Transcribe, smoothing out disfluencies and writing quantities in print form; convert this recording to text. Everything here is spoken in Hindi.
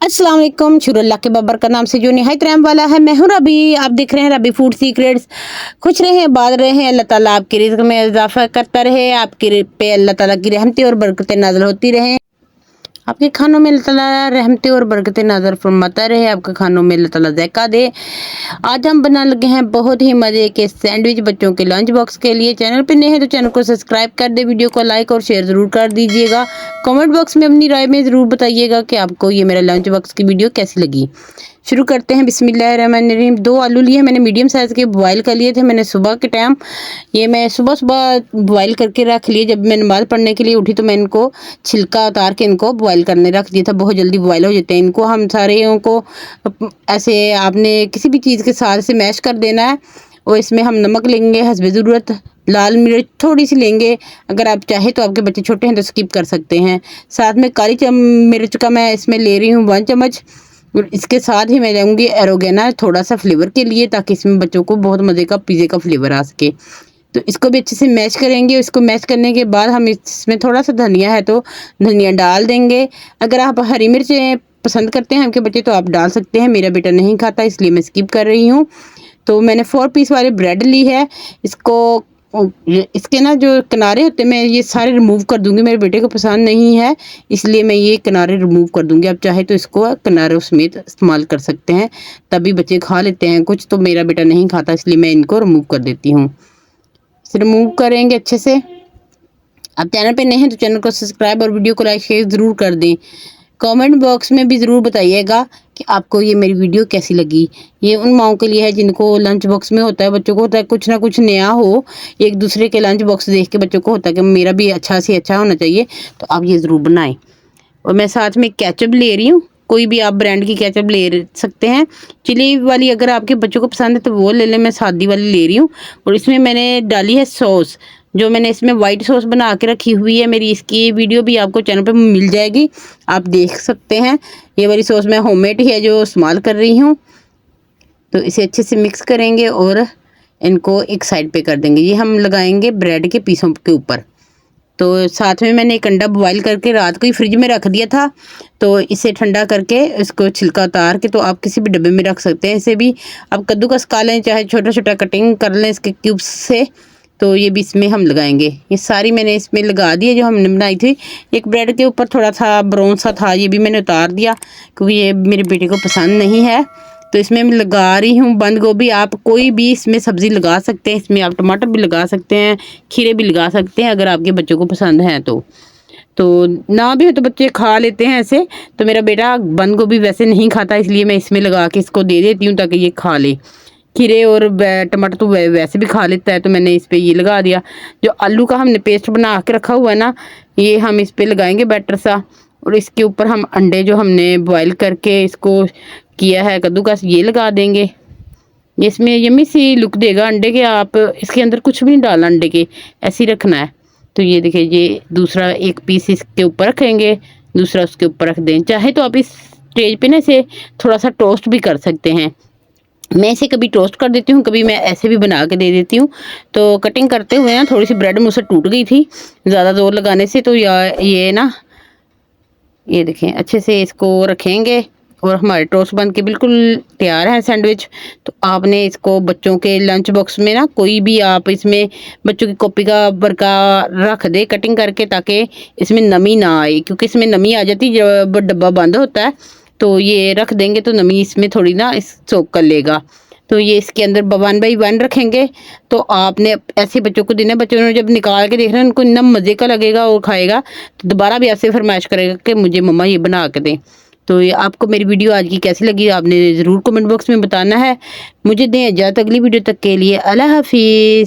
अस्सलाम वालेकुम। शुरुल्लाह के बब्बर का नाम से जो निहायत रहम वाला है। मैं हूँ रबी, आप देख रहे हैं रबी फूड सीक्रेट्स। खुश रहें, आबाद रहें, अल्लाह ताला आपकी रिज़्क़ में इजाफा करता रहे, आपके पे अल्लाह ताला की रहमतें और बरकतें नाज़िल होती रहें, आपके खानों में अल्लाह ताला रहमतें और बरकतें नाज़िल फरमाता रहे, आपके खानों में अल्लाह ताला ज़ायका दे। आज हम बना लगे हैं बहुत ही मज़े के सैंडविच बच्चों के लंच बॉक्स के लिए। चैनल पे नए हैं तो चैनल को सब्सक्राइब कर दे, वीडियो को लाइक और शेयर ज़रूर कर दीजिएगा। कमेंट बॉक्स में अपनी राय में ज़रूर बताइएगा कि आपको ये मेरा लंच बॉक्स की वीडियो कैसी लगी। शुरू करते हैं। बिस्मिल्लाहिर्रहमानिर्रहीम। 2 आलू लिए मैंने, मीडियम साइज़ के बॉयल कर लिए थे मैंने सुबह के टाइम। ये मैं सुबह बॉयल करके रख लिए। जब मैं नमाज़ पढ़ने के लिए उठी तो मैं इनको छिलका उतार के इनको बॉयल करने रख दिया था। बहुत जल्दी बॉयल हो जाते हैं। इनको हम सारे को ऐसे आपने किसी भी चीज़ के साथ से मैश कर देना है। और इसमें हम नमक लेंगे हस्बे ज़रूरत, लाल मिर्च थोड़ी सी लेंगे, अगर आप चाहे तो आपके बच्चे छोटे हैं तो स्किप कर सकते हैं। साथ में काली मिर्च का मैं इसमें ले रही हूँ 1 चम्मच। और इसके साथ ही मैं जाऊँगी एरोगेना थोड़ा सा फ्लेवर के लिए, ताकि इसमें बच्चों को बहुत मज़े का पिज़्ज़े का फ्लेवर आ सके। तो इसको भी अच्छे से मैश करेंगे। इसको मैश करने के बाद हम इसमें थोड़ा सा धनिया है तो धनिया डाल देंगे। अगर आप हरी मिर्चें पसंद करते हैं आपके बच्चे तो आप डाल सकते हैं। मेरा बेटा नहीं खाता इसलिए मैं स्किप कर रही हूँ। तो मैंने 4 पीस वाली ब्रेड ली है। इसको इसके ना जो किनारे होते हैं मैं ये सारे रिमूव कर दूंगी। मेरे बेटे को पसंद नहीं है इसलिए मैं ये किनारे रिमूव कर दूंगी। आप चाहे तो इसको किनारों समेत इस्तेमाल कर सकते हैं, तभी बच्चे खा लेते हैं। कुछ तो मेरा बेटा नहीं खाता इसलिए मैं इनको रिमूव कर देती हूँ। इसे रिमूव करेंगे अच्छे से। आप चैनल पे नए हैं तो चैनल को सब्सक्राइब और वीडियो को लाइक शेयर ज़रूर कर दें। कमेंट बॉक्स में भी ज़रूर बताइएगा कि आपको ये मेरी वीडियो कैसी लगी। ये उन माओं के लिए है जिनको लंच बॉक्स में होता है, बच्चों को होता है कुछ ना कुछ नया हो। एक दूसरे के लंच बॉक्स देख के बच्चों को होता है कि मेरा भी अच्छा से अच्छा होना चाहिए, तो आप ये ज़रूर बनाएं। और मैं साथ में केचप ले रही हूँ, कोई भी आप ब्रांड की केचप ले सकते हैं। चिली वाली अगर आपके बच्चों को पसंद है तो वो ले लें, मैं सादी वाली ले रही हूँ। और इसमें मैंने डाली है सॉस, जो मैंने इसमें वाइट सॉस बना के रखी हुई है। मेरी इसकी वीडियो भी आपको चैनल पे मिल जाएगी, आप देख सकते हैं। ये वाली सॉस मैं होममेड ही है जो इस्तेमाल कर रही हूँ। तो इसे अच्छे से मिक्स करेंगे और इनको एक साइड पे कर देंगे। ये हम लगाएंगे ब्रेड के पीसों के ऊपर। तो साथ में मैंने एक अंडा बॉईल करके रात को ही फ्रिज में रख दिया था, तो इसे ठंडा करके इसको छिलका उतार के तो आप किसी भी डब्बे में रख सकते हैं। इसे भी आप कद्दूकस खा लें, चाहे छोटा छोटा कटिंग कर लें इसके क्यूब्स से। तो ये भी इसमें हम लगाएंगे। ये सारी मैंने इसमें लगा दी है जो हमने बनाई थी। एक ब्रेड के ऊपर थोड़ा सा ब्राउन सा था, ये भी मैंने उतार दिया क्योंकि ये मेरे बेटे को पसंद नहीं है। तो इसमें मैं लगा रही हूँ बंद गोभी। आप कोई भी इसमें सब्ज़ी लगा सकते हैं, इसमें आप टमाटर भी लगा सकते हैं, खीरे भी लगा सकते हैं अगर आपके बच्चों को पसंद है तो ना भी हो तो बच्चे खा लेते हैं ऐसे। तो मेरा बेटा बंद गोभी वैसे नहीं खाता इसलिए मैं इसमें लगा के इसको दे देती हूँ ताकि ये खा ले। खीरे और टमाटर तो वैसे भी खा लेता है, तो मैंने इस पर ये लगा दिया। जो आलू का हमने पेस्ट बना के रखा हुआ है ना, ये हम इस पर लगाएंगे बैटर सा। और इसके ऊपर हम अंडे जो हमने बॉईल करके इसको किया है कद्दूकस, ये लगा देंगे। इसमें यम्मी सी लुक देगा अंडे के। आप इसके अंदर कुछ भी नहीं डालना, अंडे के ऐसे ही रखना है। तो ये देखिए, ये दूसरा एक पीस इसके ऊपर रखेंगे, दूसरा उसके ऊपर रख दें। चाहे तो आप इस स्टेज पे ना इसे थोड़ा सा टोस्ट भी कर सकते हैं। मैं इसे कभी टोस्ट कर देती हूँ, कभी मैं ऐसे भी बना के दे देती हूँ। तो कटिंग करते हुए ना थोड़ी सी ब्रेड मुझसे टूट गई थी ज़्यादा जोर लगाने से। तो ये ना ये देखें, अच्छे से इसको रखेंगे और हमारे टोस्ट बन के बिल्कुल तैयार है सैंडविच। तो आपने इसको बच्चों के लंच बॉक्स में ना कोई भी आप इसमें बच्चों की कॉपी का बरका रख दे कटिंग करके, ताकि इसमें नमी ना आए, क्योंकि इसमें नमी आ जाती जब डब्बा बंद होता है। तो ये रख देंगे तो नमी इसमें थोड़ी ना इस सोक कर लेगा। तो ये इसके अंदर 1 बाई 1 रखेंगे। तो आपने ऐसे बच्चों को देना, बच्चों ने जब निकाल के देखना उनको इतना मज़े का लगेगा और खाएगा तो दोबारा भी ऐसे फरमाइश करेगा कि मुझे मम्मा ये बना के दें। तो ये आपको मेरी वीडियो आज की कैसी लगी आपने ज़रूर कमेंट बॉक्स में बताना है। मुझे दें इजाज़त अगली वीडियो तक के लिए। अल्लाह हाफिज़।